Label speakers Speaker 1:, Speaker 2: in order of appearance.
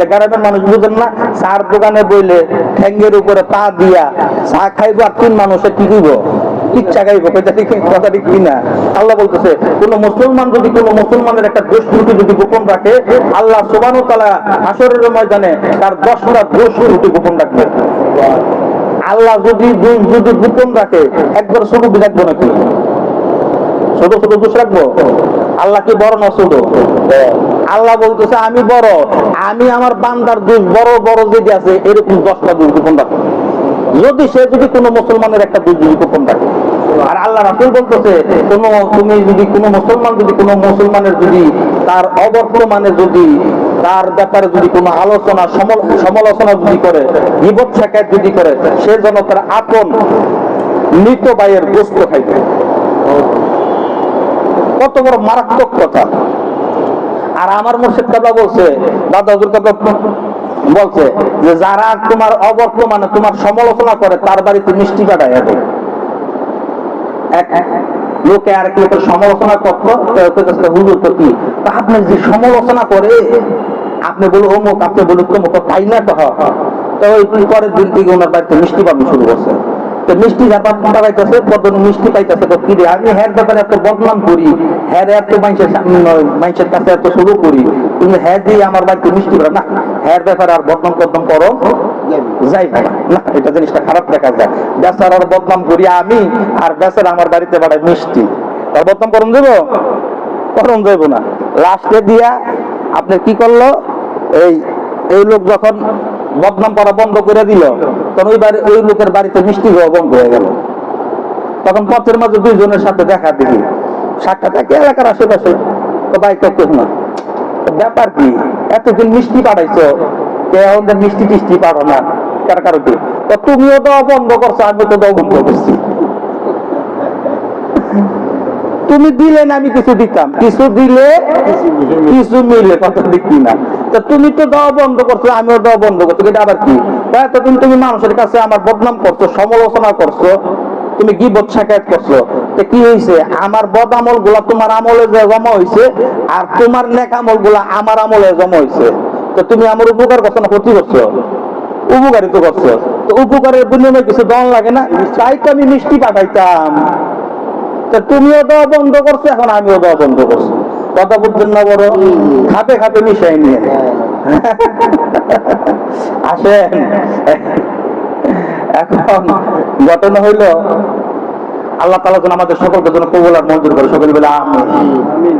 Speaker 1: গ্রামের মানুষ বুঝেন না, চার দোকানে বইলে ঠ্যাঙ্গের উপরে পা দিয়া চা খাইবো আর তিন মানুষে কি দিব, ইচ্ছা খাইবো। কথা ঠিক কিনা? আল্লাহ বলতেছে কোন মুসলমান যদি কোন মুসলমানের একটা দোষ ত্রুটি যদি গোপন রাখে, আল্লাহ সুবহানাহু ওয়া তাআলা হাশরের ময়দানে তার 10টা দোষ ত্রুটি গোপন রাখবে। আল্লাহ যদি গোপন রাখে একবার ছোট রাখবো নাকি? ছোট ছোট দোষ রাখবো? আল্লাহ কি বড় না ছোট? আল্লাহ বলতেছে আমি বড়, আমি আমার বান্দার দোষ বড় বড় যদি আছে এরকম 10টা দোষ গোপন রাখো, যদি সে যদি কোনো মুসলমানের একটা দোষ যদি গোপন রাখে। আর আল্লাহ রাসূল বলতেছে তুমি যদি কোনো মুসলমান যদি কোনো মুসলমানের যদি তার অবর্তমানে যদি তার ব্যাপারে যদি কোনো আলোচনা সমালোচনা যদি করে, গীবত শিকায়ত যদি করে, সে যেন তার আপন মৃত ভাইয়ের গোশত খাইবে। কত বড় মারাত্মক কথা! আর আমার মুর্শিদ কাবলা বলছে, দাদা হুজুর কাবলা বলছে যে যারা তোমার অবর্তমানে তোমার সমালোচনা করে তার বাড়িতে মিষ্টি পাঠায়। এক লোকে আরেক লোকের সমালোচনা করতো, হুজুর তো কি আপনি যে সমালোচনা করে আপনি বলো অমুক, আপনি বলো তমুক, তাই না? তো ওই পরের দিন থেকে ওনার বাড়িতে মিষ্টি পাবো শুরু করছে। তো মিষ্টি পাইতেছে, কতদিন মিষ্টি পাইতেছে, তো কি রে আমি হ্যার ব্যাপারে এত বদনাম করি, হ্যাঁ এত মানুষের কাছে এত শুরু করি, তুমি হ্যাঁ দিয়ে আমার বাড়িতে মিষ্টি পাবে না, হ্যার ব্যাপারে আর বদনাম করো যাই না, এটা জিনিসটা খারাপ দেখা যায়। বেচারার বদনাম করি আমি, আর বেচারা আমার বাড়িতে বাড়ায় মিষ্টি, তার বদনাম করুন দেবো না। লাস্টে দিয়া আপনি কি করলো, এই লোক যখন বদনাম করা বন্ধ করে দিল, তখন ওই লোকের বাড়িতে মিষ্টি খাওয়া বন্ধ হয়ে গেল। তখন পথের মাঝে দুইজনের সাথে দেখা দেখি, সাক্ষাৎ একে এলাকার আশেপাশে, তো বাইকটা কেউ না, ব্যাপার কি এতদিন মিষ্টি পাঠাইছো, আমাদের মিষ্টি টিষ্টি পারো না, কার কারো কি? তো তুমিও দেওয়া বন্ধ করছো, আমি তো দেওয়া বন্ধ করছি। তুমি দিলে না আমি কিছু দিতাম, কিছু দিলে কিছু মিলে, কথা দেখি না। তো তুমি তো দেওয়া বন্ধ করছো, আমিও দেওয়া বন্ধ করছি, এটা আবার কি? এতদিন তুমি মানুষের কাছে আমার বদনাম করছো, সমালোচনা করছো, তুমি গীবত শিকায়ত করছো, তো কি হয়েছে? আমার বদ আমল গুলা তোমার আমলে জমা হয়েছে, আর তোমার নেক আমল গুলা আমার আমলে জমা হয়েছে। তো তুমি আমার উপকার করছো না ক্ষতি করছো? উপকারিত করছো। তো উপকারের বিনিময়ে কিছু দেওয়া লাগে না? তাই তো আমি মিষ্টি পাঠাইতাম। তুমিও দেওয়া বন্ধ করছো, এখন আমিও দেওয়া বন্ধ করছি। কথা বুঝছেন না? বড় খাতে খাতে মিশাই নিয়ে আসেন। এখন ঘটনা হইল, আল্লাহ তাআলা যেন আমাদের সকলকে যেন কবুল আর মঞ্জুর করে, সকলে বলে আমিন।